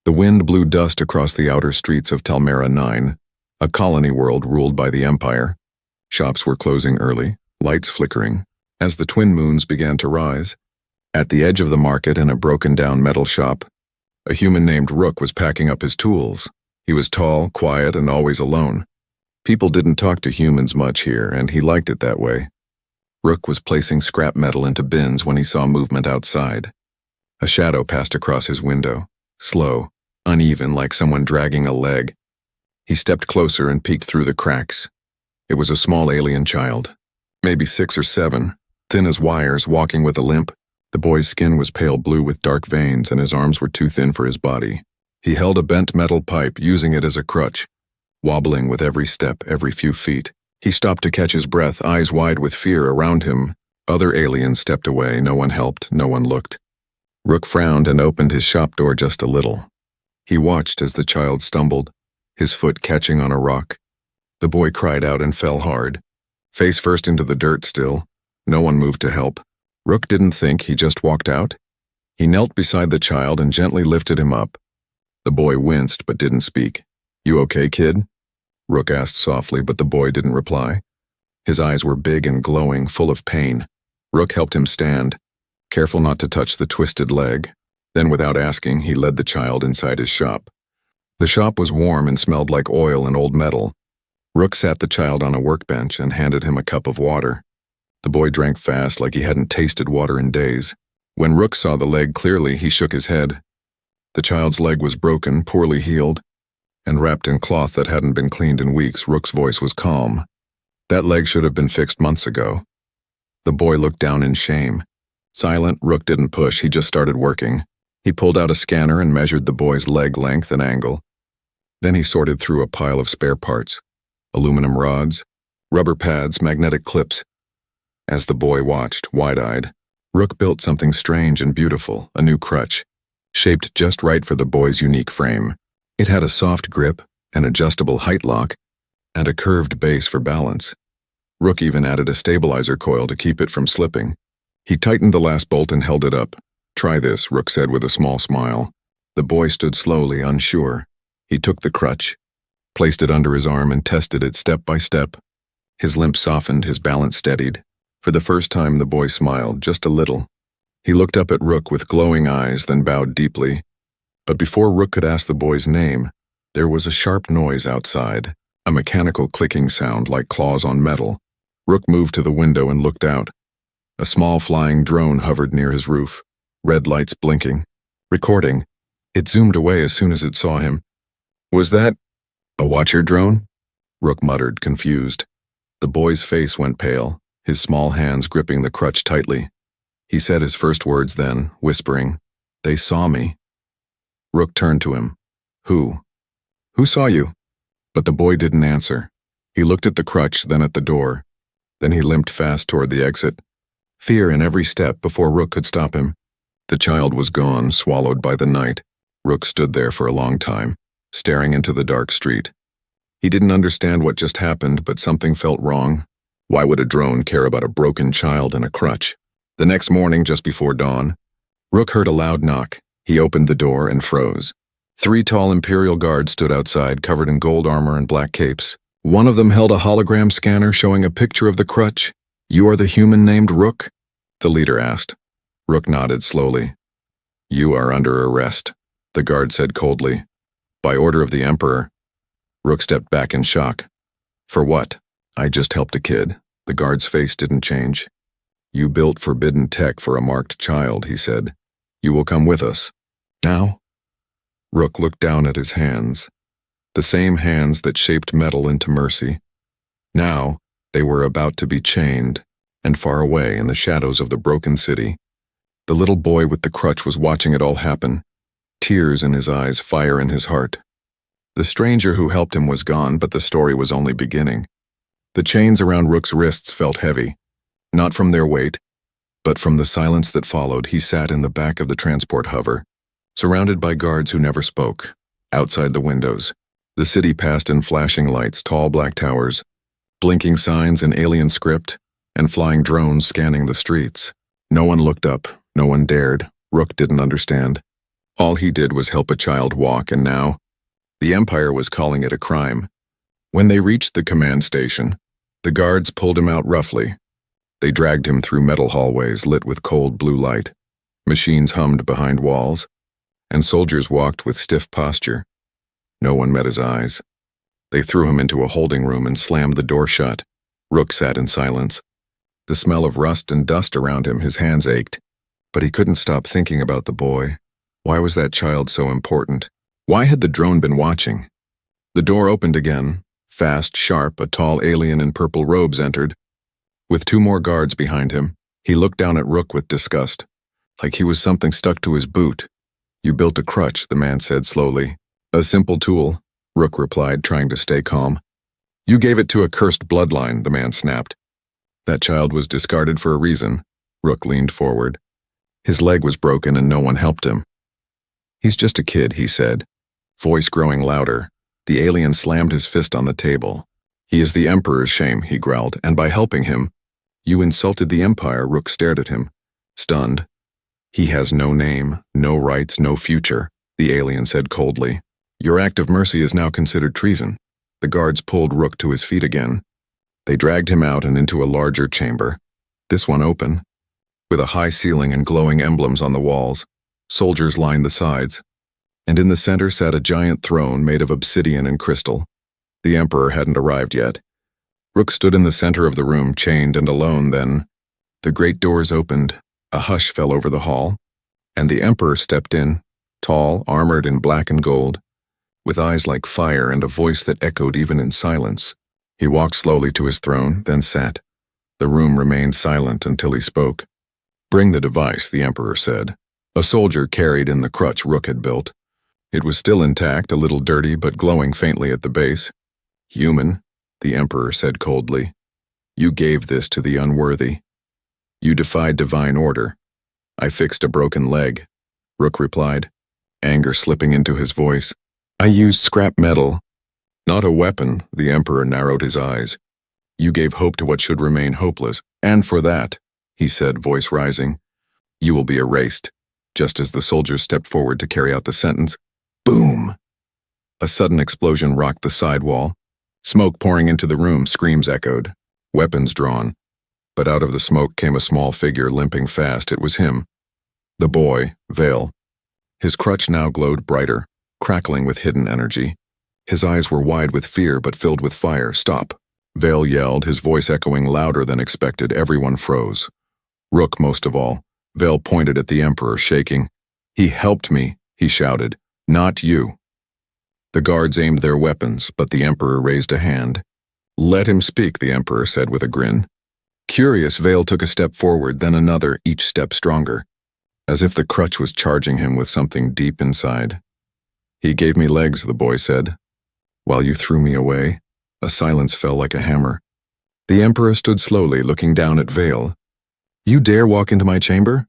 The wind blew dust across the outer streets of Talmera 9, a colony world ruled by the Empire. Shops were closing early, lights flickering, as the twin moons began to rise. At the edge of the market in a broken-down metal shop, a human named Rook was packing up his tools. He was tall, quiet, and always alone. People didn't talk to humans much here, and he liked it that way. Rook was placing scrap metal into bins when he saw movement outside. A shadow passed across his window, slow, uneven, like someone dragging a leg. He stepped closer and peeked through the cracks. It was a small alien child, maybe 6 or 7, thin as wires, walking with a limp. The boy's skin was pale blue with dark veins, and his arms were too thin for his body. He held a bent metal pipe, using it as a crutch, wobbling with every step, every few feet. He stopped to catch his breath, eyes wide with fear around him. Other aliens stepped away. No one helped, no one looked. Rook frowned and opened his shop door just a little. He watched as the child stumbled, his foot catching on a rock. The boy cried out and fell hard, face first into the dirt still. No one moved to help. Rook didn't think, he just walked out. He knelt beside the child and gently lifted him up. The boy winced but didn't speak. "You okay, kid?" Rook asked softly, but the boy didn't reply. His eyes were big and glowing, full of pain. Rook helped him stand, careful not to touch the twisted leg. Then, without asking, he led the child inside his shop. The shop was warm and smelled like oil and old metal. Rook sat the child on a workbench and handed him a cup of water. The boy drank fast, like he hadn't tasted water in days. When Rook saw the leg clearly, he shook his head. The child's leg was broken, poorly healed, and wrapped in cloth that hadn't been cleaned in weeks. Rook's voice was calm. That leg should have been fixed months ago. The boy looked down in shame. Silent, Rook didn't push, he just started working. He pulled out a scanner and measured the boy's leg length and angle. Then he sorted through a pile of spare parts, aluminum rods, rubber pads, magnetic clips. As the boy watched, wide-eyed, Rook built something strange and beautiful, a new crutch, shaped just right for the boy's unique frame. It had a soft grip, an adjustable height lock, and a curved base for balance. Rook even added a stabilizer coil to keep it from slipping. He tightened the last bolt and held it up. "Try this," Rook said with a small smile. The boy stood slowly, unsure. He took the crutch, placed it under his arm, and tested it step by step. His limp softened, his balance steadied. For the first time, the boy smiled, just a little. He looked up at Rook with glowing eyes, then bowed deeply. But before Rook could ask the boy's name, there was a sharp noise outside, a mechanical clicking sound like claws on metal. Rook moved to the window and looked out. A small flying drone hovered near his roof, red lights blinking, recording. It zoomed away as soon as it saw him. "Was that a Watcher drone?" Rook muttered, confused. The boy's face went pale, his small hands gripping the crutch tightly. He said his first words then, whispering, "They saw me." Rook turned to him. Who saw you?" But the boy didn't answer. He looked at the crutch, then at the door. Then he limped fast toward the exit, fear in every step before Rook could stop him. The child was gone, swallowed by the night. Rook stood there for a long time, staring into the dark street. He didn't understand what just happened, but something felt wrong. Why would a drone care about a broken child and a crutch? The next morning, just before dawn, Rook heard a loud knock. He opened the door and froze. 3 tall Imperial guards stood outside, covered in gold armor and black capes. One of them held a hologram scanner showing a picture of the crutch. "You are the human named Rook?" the leader asked. Rook nodded slowly. "You are under arrest," the guard said coldly. "By order of the Emperor." Rook stepped back in shock. "For what?" "I just helped a kid." The guard's face didn't change. "You built forbidden tech for a marked child," he said. "You will come with us." "Now?" Rook looked down at his hands, the same hands that shaped metal into mercy. Now, they were about to be chained, and far away in the shadows of the broken city, the little boy with the crutch was watching it all happen, tears in his eyes, fire in his heart. The stranger who helped him was gone, but the story was only beginning. The chains around Rook's wrists felt heavy, not from their weight, but from the silence that followed. He sat in the back of the transport hover, surrounded by guards who never spoke. Outside the windows, the city passed in flashing lights, tall black towers, blinking signs in alien script, and flying drones scanning the streets. No one looked up, no one dared. Rook didn't understand. All he did was help a child walk, and now the Empire was calling it a crime. When they reached the command station, the guards pulled him out roughly. They dragged him through metal hallways lit with cold blue light. Machines hummed behind walls, and soldiers walked with stiff posture. No one met his eyes. They threw him into a holding room and slammed the door shut. Rook sat in silence. The smell of rust and dust around him, his hands ached. But he couldn't stop thinking about the boy. Why was that child so important? Why had the drone been watching? The door opened again. Fast, sharp, a tall alien in purple robes entered. With 2 more guards behind him, he looked down at Rook with disgust, like he was something stuck to his boot. "You built a crutch," the man said slowly. "A simple tool," Rook replied, trying to stay calm. "You gave it to a cursed bloodline," the man snapped. "That child was discarded for a reason." Rook leaned forward. His leg was broken and no one helped him. "He's just a kid," he said, voice growing louder. The alien slammed his fist on the table. "He is the Emperor's shame," he growled, "and by helping him, you insulted the Empire." Rook stared at him, stunned. "He has no name, no rights, no future," the alien said coldly. "Your act of mercy is now considered treason." The guards pulled Rook to his feet again. They dragged him out and into a larger chamber, this one open, with a high ceiling and glowing emblems on the walls. Soldiers lined the sides, and in the center sat a giant throne made of obsidian and crystal. The Emperor hadn't arrived yet. Rook stood in the center of the room, chained and alone. Then the great doors opened, a hush fell over the hall, and the Emperor stepped in, tall, armored in black and gold, with eyes like fire and a voice that echoed even in silence. He walked slowly to his throne, then sat. The room remained silent until he spoke. "Bring the device," the Emperor said. A soldier carried in the crutch Rook had built. It was still intact, a little dirty, but glowing faintly at the base. "Human," the Emperor said coldly. "You gave this to the unworthy. You defied divine order. I fixed a broken leg," Rook replied, anger slipping into his voice. "I used scrap metal." "Not a weapon," the Emperor narrowed his eyes. "You gave hope to what should remain hopeless, and for that," he said, voice rising, "you will be erased." Just as the soldiers stepped forward to carry out the sentence, boom! A sudden explosion rocked the side wall. Smoke pouring into the room, screams echoed, weapons drawn. But out of the smoke came a small figure limping fast. It was him. The boy, Vale. His crutch now glowed brighter, crackling with hidden energy. His eyes were wide with fear but filled with fire. "Stop!" Vale yelled, his voice echoing louder than expected. Everyone froze. Rook most of all. Vale pointed at the Emperor, shaking. "He helped me," he shouted. "Not you." The guards aimed their weapons, but the Emperor raised a hand. "Let him speak," the Emperor said with a grin. Curious, Vale took a step forward, then another, each step stronger, as if the crutch was charging him with something deep inside. "He gave me legs," the boy said. "While you threw me away." A silence fell like a hammer. The Emperor stood slowly, looking down at Vale. "You dare walk into my chamber?"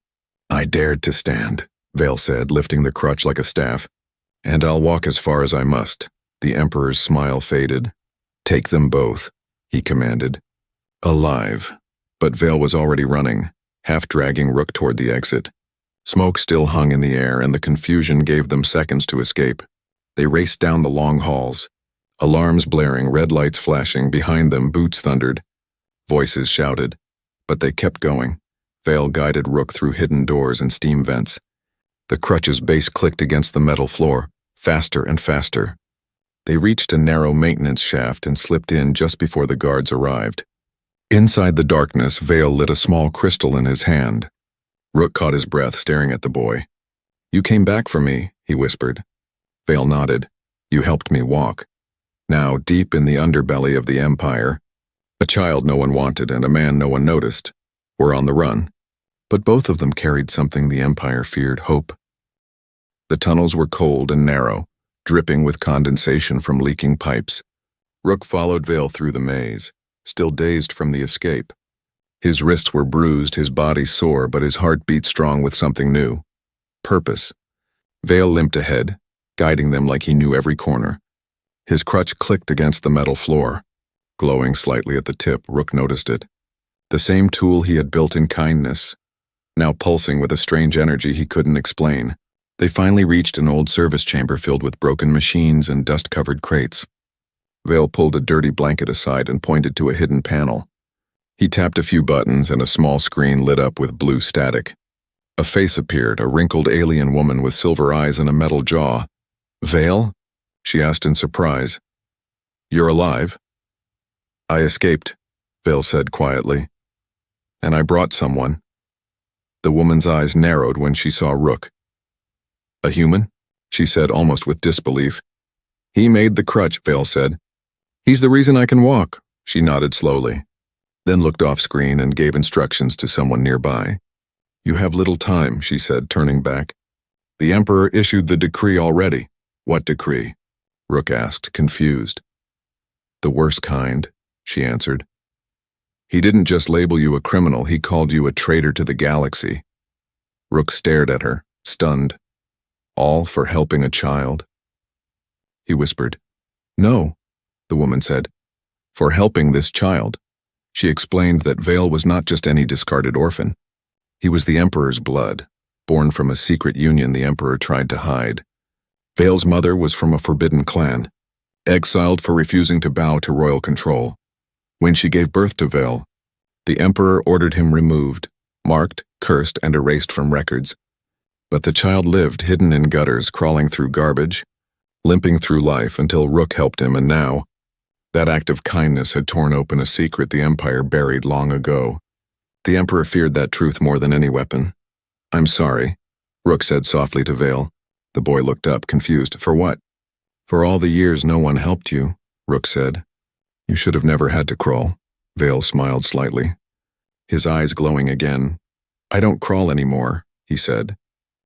"I dared to stand," Vale said, lifting the crutch like a staff. "And I'll walk as far as I must." The Emperor's smile faded. "Take them both," he commanded. Alive. But Vale was already running, half dragging Rook toward the exit. Smoke still hung in the air, and the confusion gave them seconds to escape. They raced down the long halls, alarms blaring, red lights flashing. Behind them, boots thundered. Voices shouted. But they kept going. Vale guided Rook through hidden doors and steam vents. The crutch's base clicked against the metal floor, faster and faster. They reached a narrow maintenance shaft and slipped in just before the guards arrived. Inside the darkness, Vale lit a small crystal in his hand. Rook caught his breath, staring at the boy. "You came back for me," he whispered. Vale nodded. "You helped me walk." Now, deep in the underbelly of the Empire, a child no one wanted and a man no one noticed were on the run. But both of them carried something the Empire feared: hope. The tunnels were cold and narrow, dripping with condensation from leaking pipes. Rook followed Vale through the maze, still dazed from the escape. His wrists were bruised, his body sore, but his heart beat strong with something new. Purpose. Vale limped ahead, guiding them like he knew every corner. His crutch clicked against the metal floor. Glowing slightly at the tip, Rook noticed it. The same tool he had built in kindness, now pulsing with a strange energy he couldn't explain. They finally reached an old service chamber filled with broken machines and dust-covered crates. Vale pulled a dirty blanket aside and pointed to a hidden panel. He tapped a few buttons and a small screen lit up with blue static. A face appeared, a wrinkled alien woman with silver eyes and a metal jaw. "Vale?" she asked in surprise. "You're alive?" "I escaped," Vale said quietly. "And I brought someone." The woman's eyes narrowed when she saw Rook. "A human?" she said almost with disbelief. "He made the crutch," Vale said. "He's the reason I can walk," she nodded slowly, then looked off screen and gave instructions to someone nearby. "You have little time," she said, turning back. "The Emperor issued the decree already." "What decree?" Rook asked, confused. "The worst kind," she answered. "He didn't just label you a criminal, he called you a traitor to the galaxy." Rook stared at her, stunned. "All for helping a child?" He whispered. "No," the woman said. "For helping this child." She explained that Vale was not just any discarded orphan. He was the Emperor's blood, born from a secret union the Emperor tried to hide. Vale's mother was from a forbidden clan, exiled for refusing to bow to royal control. When she gave birth to Vale, the Emperor ordered him removed, marked, cursed, and erased from records. But the child lived hidden in gutters, crawling through garbage, limping through life until Rook helped him, and now, that act of kindness had torn open a secret the Empire buried long ago. The Emperor feared that truth more than any weapon. "I'm sorry," Rook said softly to Vale. The boy looked up, confused. "For what?" "For all the years no one helped you," Rook said. "You should have never had to crawl." Vale smiled slightly, his eyes glowing again. "I don't crawl anymore," he said.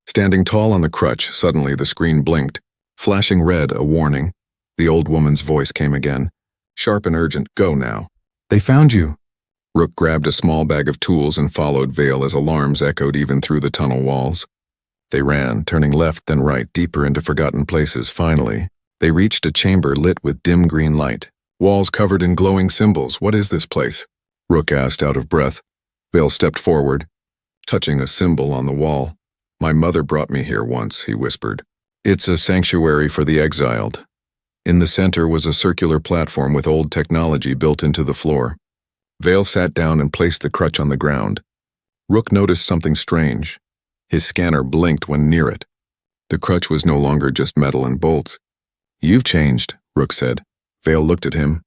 Standing tall on the crutch, suddenly the screen blinked, flashing red, a warning. The old woman's voice came again, sharp and urgent. "Go now." "They found you." Rook grabbed a small bag of tools and followed Vale as alarms echoed even through the tunnel walls. They ran, turning left then right, deeper into forgotten places. Finally, they reached a chamber lit with dim green light, walls covered in glowing symbols. "What is this place?" Rook asked, out of breath. Vale stepped forward, touching a symbol on the wall. "My mother brought me here once," he whispered. "It's a sanctuary for the exiled." In the center was a circular platform with old technology built into the floor. Vale sat down and placed the crutch on the ground. Rook noticed something strange. His scanner blinked when near it. The crutch was no longer just metal and bolts. "You've changed," Rook said. Vale looked at him.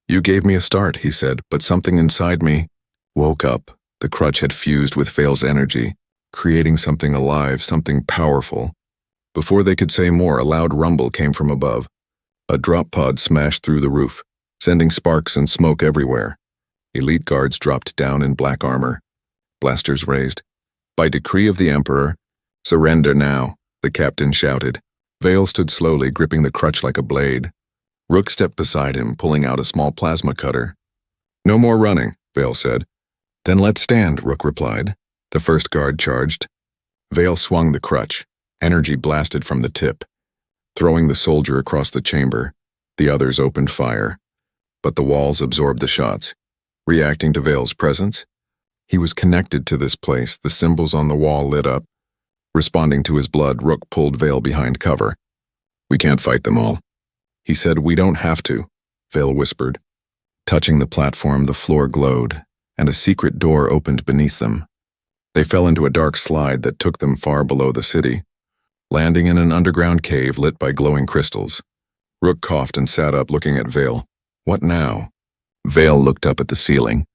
"You gave me a start," he said, "but something inside me woke up." The crutch had fused with Vale's energy, creating something alive, something powerful. Before they could say more, a loud rumble came from above. A drop pod smashed through the roof, sending sparks and smoke everywhere. Elite guards dropped down in black armor, blasters raised. "By decree of the Emperor, surrender now," the captain shouted. Vale stood slowly, gripping the crutch like a blade. Rook stepped beside him, pulling out a small plasma cutter. "No more running," Vale said. "Then let's stand," Rook replied. The first guard charged. Vale swung the crutch. Energy blasted from the tip, throwing the soldier across the chamber. The others opened fire, but the walls absorbed the shots. Reacting to Vale's presence, he was connected to this place. The symbols on the wall lit up. Responding to his blood, Rook pulled Vale behind cover. "We can't fight them all," he said. "We don't have to," Vale whispered. Touching the platform, the floor glowed, and a secret door opened beneath them. They fell into a dark slide that took them far below the city, landing in an underground cave lit by glowing crystals. Rook coughed and sat up, looking at Vale. "What now?" Vale looked up at the ceiling,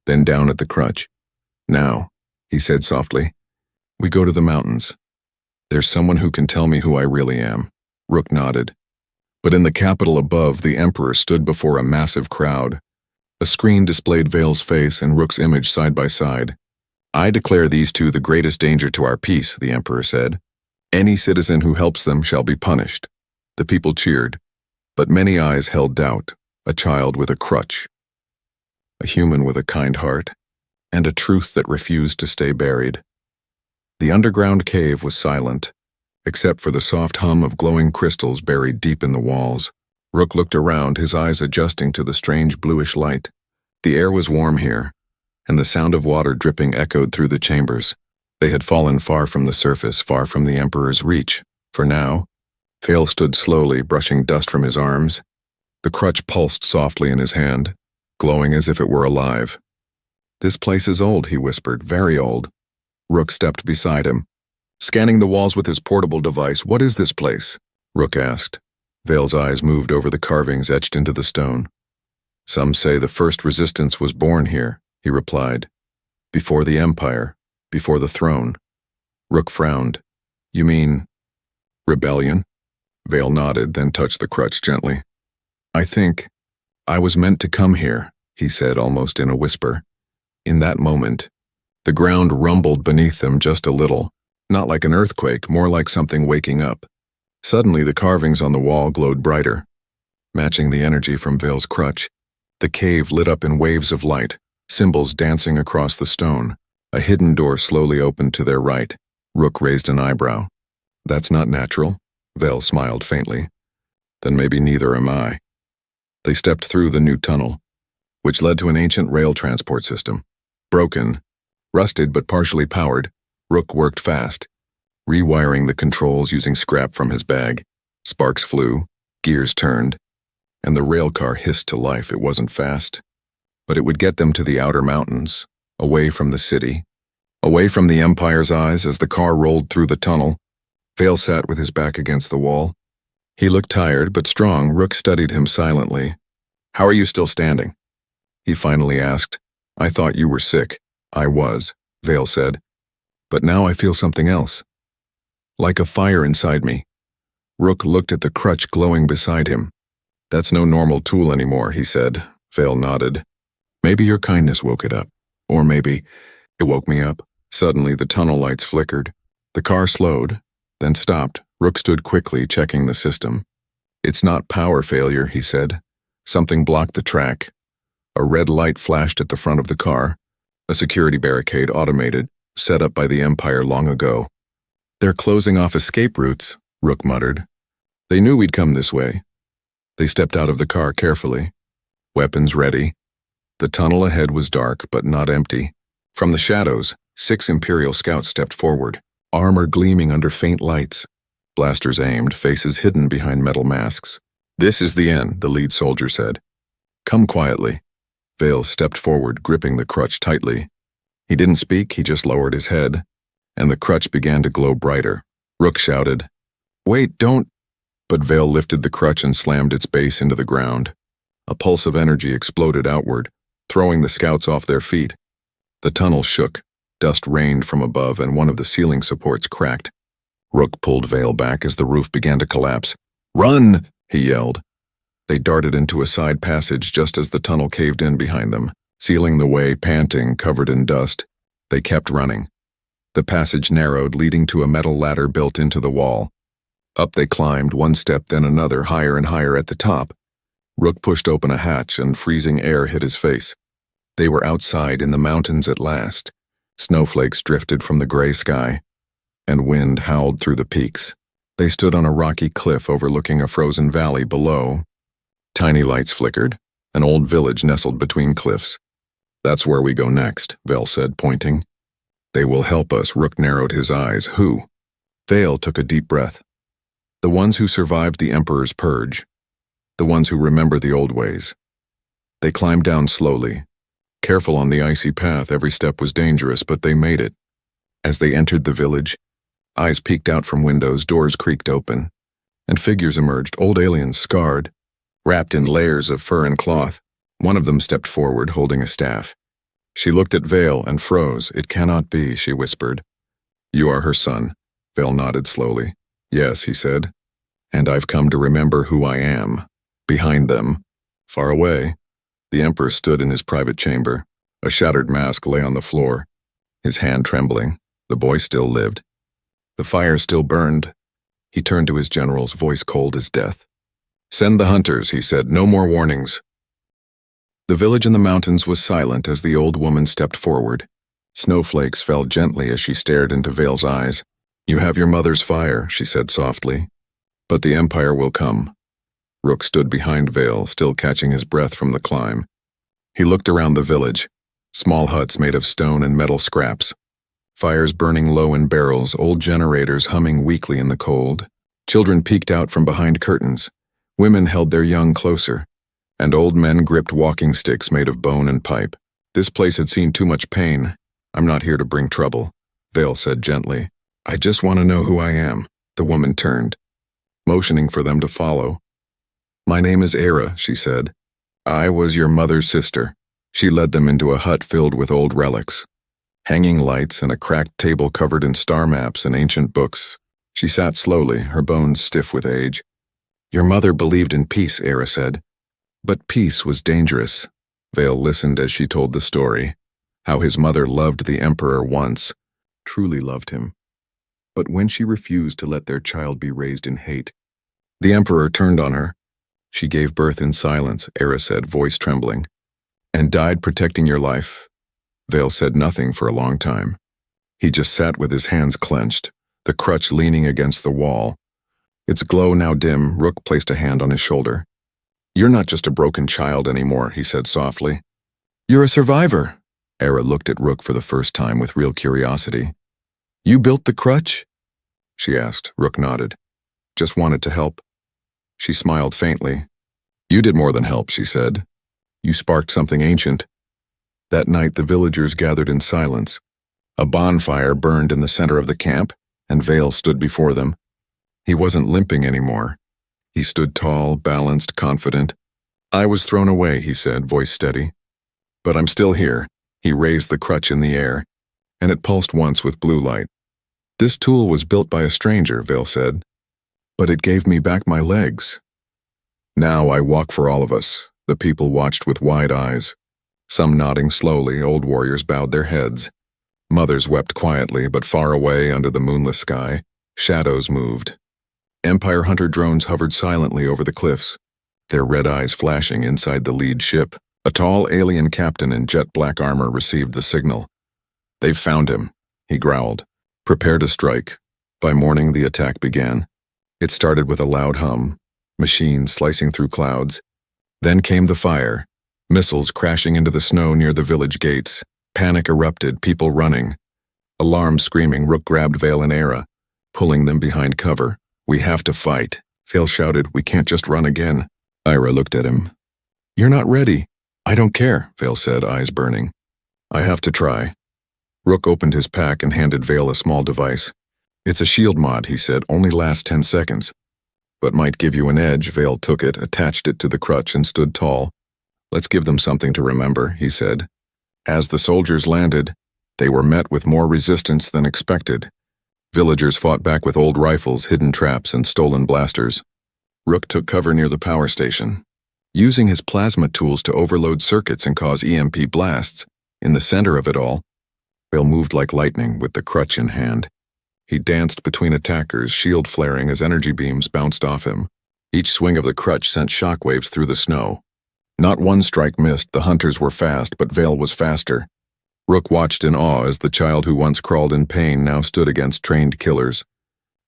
then down at the crutch. "Now," he said softly, "we go to the mountains. There's someone who can tell me who I really am." Rook nodded. But in the capital above, the Emperor stood before a massive crowd. A screen displayed Vale's face and Rook's image side by side. "I declare these two the greatest danger to our peace," the Emperor said. "Any citizen who helps them shall be punished." The people cheered, but many eyes held doubt. A child with a crutch, a human with a kind heart, and a truth that refused to stay buried. The underground cave was silent, except for the soft hum of glowing crystals buried deep in the walls. Rook looked around, his eyes adjusting to the strange bluish light. The air was warm here, and the sound of water dripping echoed through the chambers. They had fallen far from the surface, far from the Emperor's reach. For now, Vale stood slowly, brushing dust from his arms. The crutch pulsed softly in his hand, glowing as if it were alive. "This place is old," he whispered, "very old." Rook stepped beside him, scanning the walls with his portable device. "What is this place?" Rook asked. Vale's eyes moved over the carvings etched into the stone. "Some say the first resistance was born here," he replied. "Before the Empire, before the throne." Rook frowned. "You mean rebellion?" Vale nodded, then touched the crutch gently. I was meant to come here," he said almost in a whisper. In that moment, the ground rumbled beneath them just a little, not like an earthquake, more like something waking up. Suddenly the carvings on the wall glowed brighter. Matching the energy from Vale's crutch, the cave lit up in waves of light, symbols dancing across the stone. A hidden door slowly opened to their right. Rook raised an eyebrow. "That's not natural," Vale smiled faintly. "Then maybe neither am I." They stepped through the new tunnel, which led to an ancient rail transport system. Broken, rusted but partially powered, Rook worked fast, rewiring the controls using scrap from his bag. Sparks flew, gears turned, and the rail car hissed to life. It wasn't fast, but it would get them to the outer mountains, away from the city, away from the Empire's eyes. As the car rolled through the tunnel, Vale sat with his back against the wall. He looked tired but strong. Rook studied him silently. "How are you still standing?" he finally asked. "I thought you were sick." "I was," Vale said. "But now I feel something else. Like a fire inside me." Rook looked at the crutch glowing beside him. "That's no normal tool anymore," he said. Vale nodded. "Maybe your kindness woke it up. Or maybe it woke me up." Suddenly the tunnel lights flickered. The car slowed, then stopped. Rook stood quickly, checking the system. "It's not power failure," he said. Something blocked the track. A red light flashed at the front of the car, a security barricade automated, set up by the Empire long ago. "They're closing off escape routes," Rook muttered. "They knew we'd come this way." They stepped out of the car carefully, weapons ready. The tunnel ahead was dark, but not empty. From the shadows, 6 Imperial scouts stepped forward, armor gleaming under faint lights. Blasters aimed, faces hidden behind metal masks. "This is the end," the lead soldier said. "Come quietly." Vale stepped forward, gripping the crutch tightly. He didn't speak, he just lowered his head, and the crutch began to glow brighter. Rook shouted, "Wait, don't—" But Vale lifted the crutch and slammed its base into the ground. A pulse of energy exploded outward, throwing the scouts off their feet. The tunnel shook, dust rained from above, and one of the ceiling supports cracked. Rook pulled Vale back as the roof began to collapse. "Run!" he yelled. They darted into a side passage just as the tunnel caved in behind them, sealing the way, panting, covered in dust. They kept running. The passage narrowed, leading to a metal ladder built into the wall. Up they climbed, one step then another, higher and higher at the top. Rook pushed open a hatch, and freezing air hit his face. They were outside in the mountains at last. Snowflakes drifted from the gray sky, and wind howled through the peaks. They stood on a rocky cliff overlooking a frozen valley below. Tiny lights flickered, an old village nestled between cliffs. "That's where we go next," Vale said, pointing. "They will help us." Rook narrowed his eyes. "Who?" Vale took a deep breath. "The ones who survived the Emperor's purge. The ones who remember the old ways." They climbed down slowly. Careful on the icy path, every step was dangerous, but they made it. As they entered the village, eyes peeked out from windows, doors creaked open, and figures emerged, old aliens, scarred, wrapped in layers of fur and cloth. One of them stepped forward, holding a staff. She looked at Vale and froze. "It cannot be," she whispered. "You are her son." Vale nodded slowly. "Yes," he said. "And I've come to remember who I am." Behind them, far away, the Emperor stood in his private chamber. A shattered mask lay on the floor, his hand trembling. The boy still lived. The fire still burned. He turned to his generals, voice cold as death. "Send the hunters," he said. "No more warnings." The village in the mountains was silent as the old woman stepped forward. Snowflakes fell gently as she stared into Vale's eyes. "You have your mother's fire," she said softly. "But the Empire will come." Rook stood behind Vale, still catching his breath from the climb. He looked around the village, small huts made of stone and metal scraps. Fires burning low in barrels, old generators humming weakly in the cold. Children peeked out from behind curtains. Women held their young closer, and old men gripped walking sticks made of bone and pipe. This place had seen too much pain. I'm not here to bring trouble, Vale said gently. I just want to know who I am. The woman turned, motioning for them to follow. My name is Era, she said. I was your mother's sister. She led them into a hut filled with old relics. Hanging lights and a cracked table covered in star maps and ancient books. She sat slowly, her bones stiff with age. Your mother believed in peace, Era said. But peace was dangerous. Vale listened as she told the story, how his mother loved the Emperor once, truly loved him. But when she refused to let their child be raised in hate, the Emperor turned on her. She gave birth in silence, Era said, voice trembling. And died protecting your life. Vale said nothing for a long time. He just sat with his hands clenched, the crutch leaning against the wall. Its glow now dim, Rook placed a hand on his shoulder. You're not just a broken child anymore, he said softly. You're a survivor. Era looked at Rook for the first time with real curiosity. You built the crutch? She asked. Rook nodded. Just wanted to help. She smiled faintly. You did more than help, she said. You sparked something ancient. That night the villagers gathered in silence. A bonfire burned in the center of the camp, and Vale stood before them. He wasn't limping anymore. He stood tall, balanced, confident. I was thrown away, he said, voice steady. But I'm still here. He raised the crutch in the air, and it pulsed once with blue light. This tool was built by a stranger, Vale said. But it gave me back my legs. Now I walk for all of us. The people watched with wide eyes. Some nodding slowly, old warriors bowed their heads. Mothers wept quietly, but far away under the moonless sky, shadows moved. Empire hunter drones hovered silently over the cliffs, their red eyes flashing inside the lead ship. A tall alien captain in jet black armor received the signal. They've found him, he growled. Prepare to strike. By morning the attack began. It started with a loud hum, machines slicing through clouds. Then came the fire, missiles crashing into the snow near the village gates. Panic erupted, people running. Alarms screaming, Rook grabbed Vale and Era, pulling them behind cover. We have to fight. Vale shouted, we can't just run again. Ira looked at him. You're not ready. I don't care, Vale said, eyes burning. I have to try. Rook opened his pack and handed Vale a small device. It's a shield mod, he said, only lasts 10 seconds. But might give you an edge. Vale took it, attached it to the crutch, and stood tall. Let's give them something to remember, he said. As the soldiers landed, they were met with more resistance than expected. Villagers fought back with old rifles, hidden traps, and stolen blasters. Rook took cover near the power station, using his plasma tools to overload circuits and cause EMP blasts. In the center of it all, Vale moved like lightning with the crutch in hand. He danced between attackers, shield flaring as energy beams bounced off him. Each swing of the crutch sent shockwaves through the snow. Not one strike missed. The hunters were fast, but Vale was faster. Rook watched in awe as the child who once crawled in pain now stood against trained killers.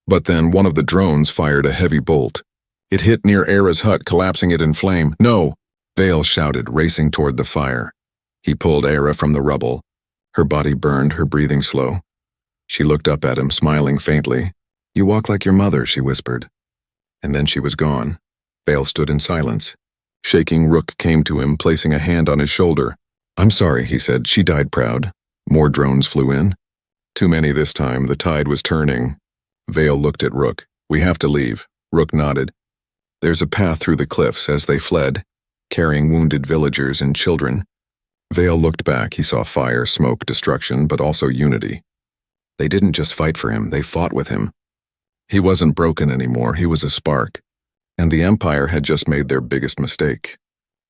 But then one of the drones fired a heavy bolt. It hit near Era's hut, collapsing it in flame. No! Vale shouted, racing toward the fire. He pulled Era from the rubble. Her body burned, her breathing slow. She looked up at him, smiling faintly. You walk like your mother, she whispered. And then she was gone. Vale stood in silence. Shaking, Rook came to him, placing a hand on his shoulder. I'm sorry, he said. She died proud. More drones flew in. Too many this time. The tide was turning. Vale looked at Rook. We have to leave. Rook nodded. There's a path through the cliffs as they fled, carrying wounded villagers and children. Vale looked back. He saw fire, smoke, destruction, but also unity. They didn't just fight for him, they fought with him. He wasn't broken anymore, he was a spark. And the Empire had just made their biggest mistake.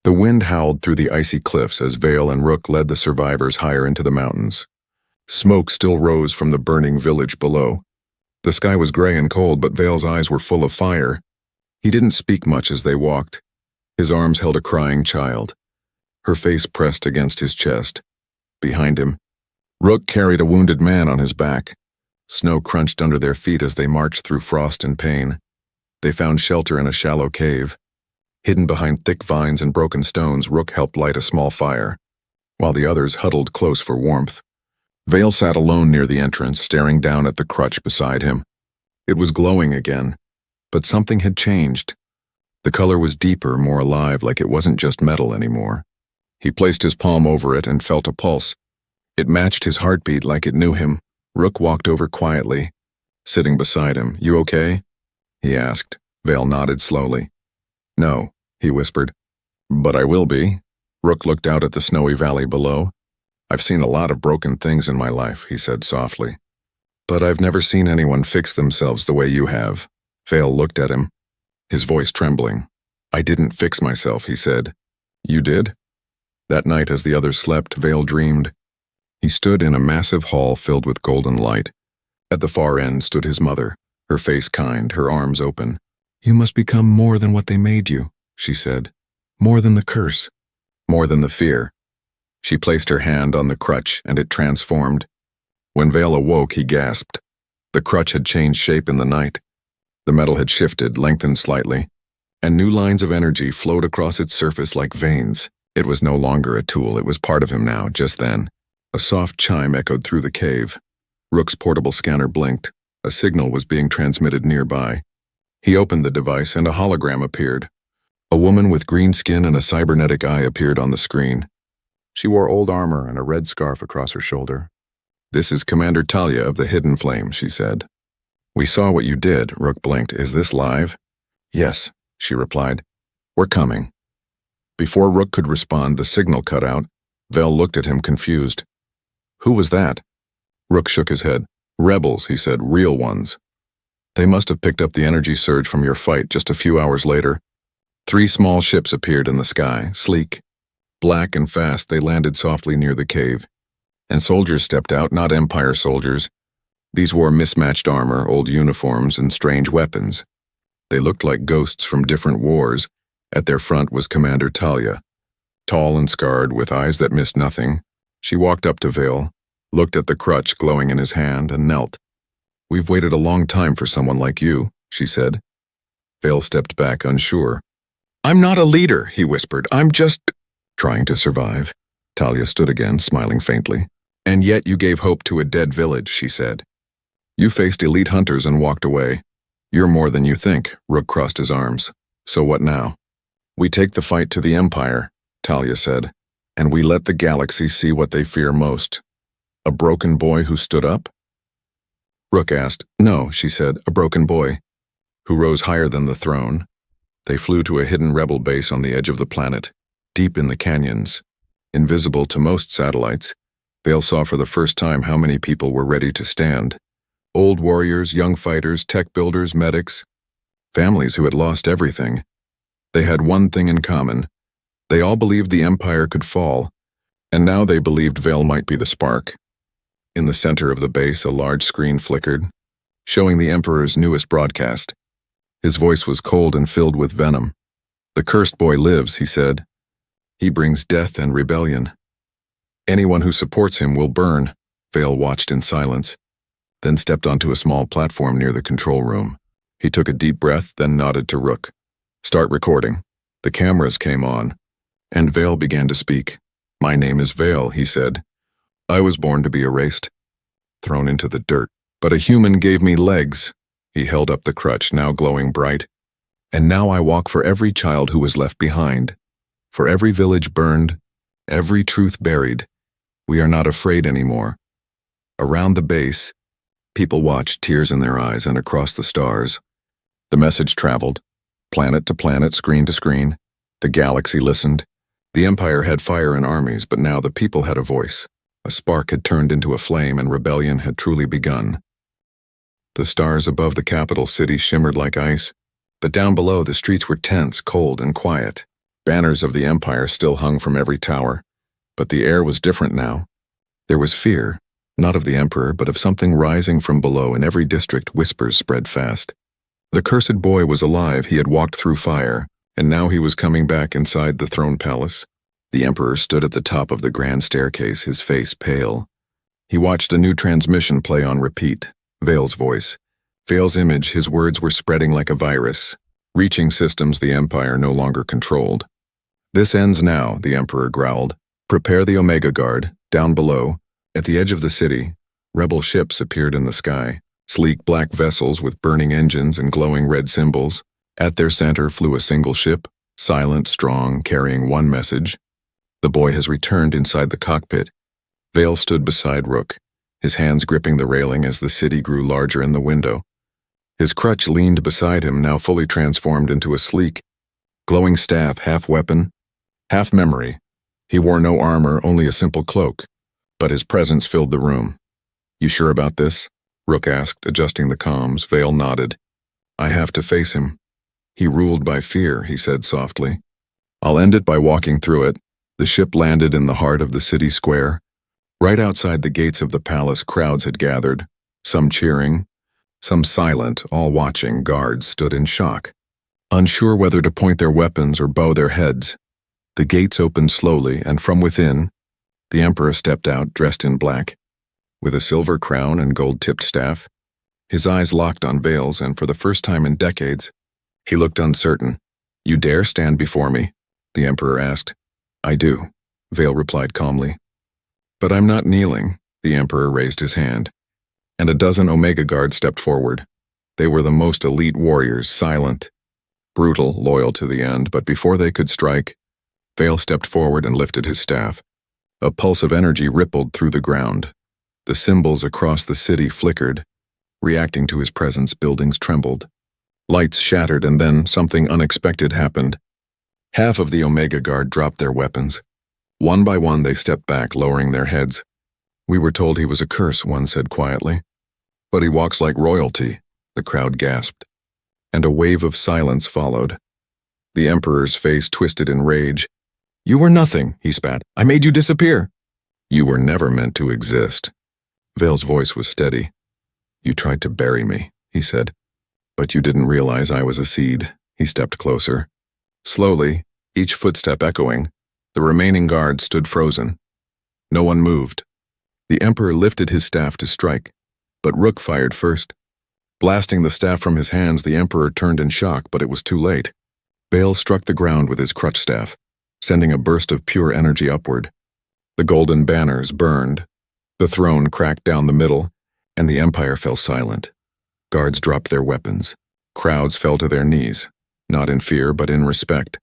The wind howled through the icy cliffs as Vale and Rook led the survivors higher into the mountains. Smoke still rose from the burning village below. The sky was gray and cold, but Vale's eyes were full of fire. He didn't speak much as they walked. His arms held a crying child. Her face pressed against his chest. Behind him, Rook carried a wounded man on his back. Snow crunched under their feet as they marched through frost and pain. They found shelter in a shallow cave. Hidden behind thick vines and broken stones, Rook helped light a small fire, while the others huddled close for warmth. Vale sat alone near the entrance, staring down at the crutch beside him. It was glowing again, but something had changed. The color was deeper, more alive, like it wasn't just metal anymore. He placed his palm over it and felt a pulse. It matched his heartbeat like it knew him. Rook walked over quietly, sitting beside him. "You okay?" he asked. Vale nodded slowly. "No," he whispered. "But I will be." Rook looked out at the snowy valley below. "I've seen a lot of broken things in my life," he said softly. "But I've never seen anyone fix themselves the way you have." Vale looked at him, his voice trembling. "I didn't fix myself," he said. "You did?" That night, as the others slept, Vale dreamed. He stood in a massive hall filled with golden light. At the far end stood his mother, her face kind, her arms open. "You must become more than what they made you," she said. "More than the curse. More than the fear." She placed her hand on the crutch, and it transformed. When Vale awoke, he gasped. The crutch had changed shape in the night. The metal had shifted, lengthened slightly, and new lines of energy flowed across its surface like veins. It was no longer a tool, it was part of him now, just then. A soft chime echoed through the cave. Rook's portable scanner blinked. A signal was being transmitted nearby. He opened the device, and a hologram appeared. A woman with green skin and a cybernetic eye appeared on the screen. She wore old armor and a red scarf across her shoulder. "This is Commander Talia of the Hidden Flame," she said. "We saw what you did," Rook blinked. "Is this live?" "Yes," she replied. "We're coming." Before Rook could respond, the signal cut out. Vale looked at him confused. "Who was that?" Rook shook his head. "Rebels," he said, "real ones. They must have picked up the energy surge from your fight just a few hours later." 3 small ships appeared in the sky, sleek. Black and fast, they landed softly near the cave. And soldiers stepped out, not Empire soldiers. These wore mismatched armor, old uniforms, and strange weapons. They looked like ghosts from different wars. At their front was Commander Talia. Tall and scarred, with eyes that missed nothing, she walked up to Vale, looked at the crutch glowing in his hand, and knelt. "We've waited a long time for someone like you," she said. Vale stepped back, unsure. "I'm not a leader," he whispered. "I'm just trying to survive." Talia stood again, smiling faintly. "And yet you gave hope to a dead village," she said. "You faced elite hunters and walked away. You're more than you think." Rook crossed his arms. "So what now?" "We take the fight to the Empire," Talia said, "and we let the galaxy see what they fear most. A broken boy who stood up?" Rook asked. "No," she said, "a broken boy who rose higher than the throne." They flew to a hidden rebel base on the edge of the planet, deep in the canyons. Invisible to most satellites, Vale saw for the first time how many people were ready to stand. Old warriors, young fighters, tech builders, medics, families who had lost everything. They had one thing in common. They all believed the Empire could fall, and now they believed Vale might be the spark. In the center of the base, a large screen flickered, showing the Emperor's newest broadcast. His voice was cold and filled with venom. "The cursed boy lives," he said. "He brings death and rebellion. Anyone who supports him will burn." Vale watched in silence, then stepped onto a small platform near the control room. He took a deep breath, then nodded to Rook. "Start recording." The cameras came on, and Vale began to speak. "My name is Vale," he said. "I was born to be erased, thrown into the dirt. But a human gave me legs." He held up the crutch, now glowing bright. "And now I walk for every child who was left behind, for every village burned, every truth buried. We are not afraid anymore." Around the base, people watched, tears in their eyes, and across the stars. The message traveled, planet to planet, screen to screen. The galaxy listened. The Empire had fire and armies, but now the people had a voice. A spark had turned into a flame, and rebellion had truly begun. The stars above the capital city shimmered like ice, but down below the streets were tense, cold, and quiet. Banners of the Empire still hung from every tower, but the air was different now. There was fear, not of the Emperor, but of something rising from below. In every district, whispers spread fast. The cursed boy was alive. He had walked through fire, and now he was coming back inside the throne palace. The Emperor stood at the top of the grand staircase, his face pale. He watched a new transmission play on repeat. Vale's voice. Vale's image, his words were spreading like a virus, reaching systems the Empire no longer controlled. "This ends now," the Emperor growled. "Prepare the Omega Guard, down below. At the edge of the city, rebel ships appeared in the sky, sleek black vessels with burning engines and glowing red symbols. At their center flew a single ship, silent, strong, carrying one message. The boy has returned inside the cockpit. Vale stood beside Rook, his hands gripping the railing as the city grew larger in the window. His crutch leaned beside him, now fully transformed into a sleek, glowing staff, half weapon, half memory. He wore no armor, only a simple cloak, but his presence filled the room. "You sure about this?" Rook asked, adjusting the comms. Vale nodded. "I have to face him. He ruled by fear," he said softly. "I'll end it by walking through it." The ship landed in the heart of the city square. Right outside the gates of the palace, crowds had gathered, some cheering, some silent, all watching. Guards stood in shock, unsure whether to point their weapons or bow their heads. The gates opened slowly, and from within, the Emperor stepped out, dressed in black, with a silver crown and gold-tipped staff. His eyes locked on Vale's, and for the first time in decades, he looked uncertain. "You dare stand before me?" the Emperor asked. "I do," Vale replied calmly. "But I'm not kneeling." The Emperor raised his hand, and a dozen Omega guards stepped forward. They were the most elite warriors, silent, brutal, loyal to the end, but before they could strike, Vale stepped forward and lifted his staff. A pulse of energy rippled through the ground. The symbols across the city flickered. Reacting to his presence, buildings trembled. Lights shattered, and then something unexpected happened. Half of the Omega Guard dropped their weapons. One by one, they stepped back, lowering their heads. "We were told he was a curse," one said quietly. "But he walks like royalty," the crowd gasped. And a wave of silence followed. The Emperor's face twisted in rage. "You were nothing," he spat. "I made you disappear." "You were never meant to exist." Vale's voice was steady. "You tried to bury me," he said. "But you didn't realize I was a seed." He stepped closer. Slowly, each footstep echoing, the remaining guards stood frozen. No one moved. The Emperor lifted his staff to strike, but Rook fired first. Blasting the staff from his hands, the Emperor turned in shock, but it was too late. Vale struck the ground with his crutch staff, sending a burst of pure energy upward. The golden banners burned. The throne cracked down the middle, and the Empire fell silent. Guards dropped their weapons. Crowds fell to their knees, not in fear but in respect.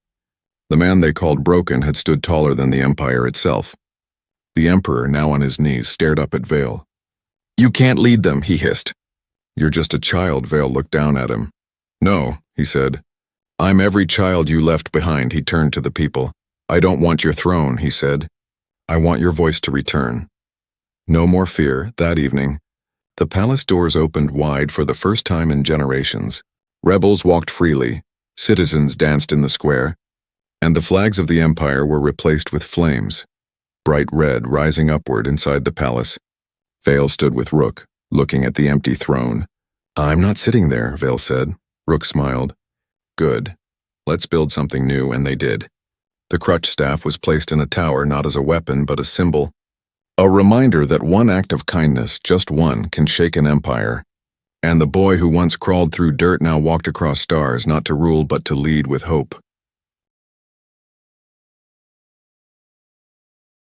The man they called Broken had stood taller than the Empire itself. The Emperor, now on his knees, stared up at Vale. "You can't lead them," he hissed. "You're just a child." Vale looked down at him. "No," he said. "I'm every child you left behind." He turned to the people. "I don't want your throne," he said. "I want your voice to return." No more fear. That evening, the palace doors opened wide for the first time in generations. Rebels walked freely, citizens danced in the square, and the flags of the Empire were replaced with flames, bright red rising upward inside the palace. Vale stood with Rook, looking at the empty throne. "I'm not sitting there," Vale said. Rook smiled. "Good. Let's build something new," and they did. The crutch staff was placed in a tower, not as a weapon, but a symbol. A reminder that one act of kindness, just one, can shake an empire. And the boy who once crawled through dirt now walked across stars, not to rule but to lead with hope.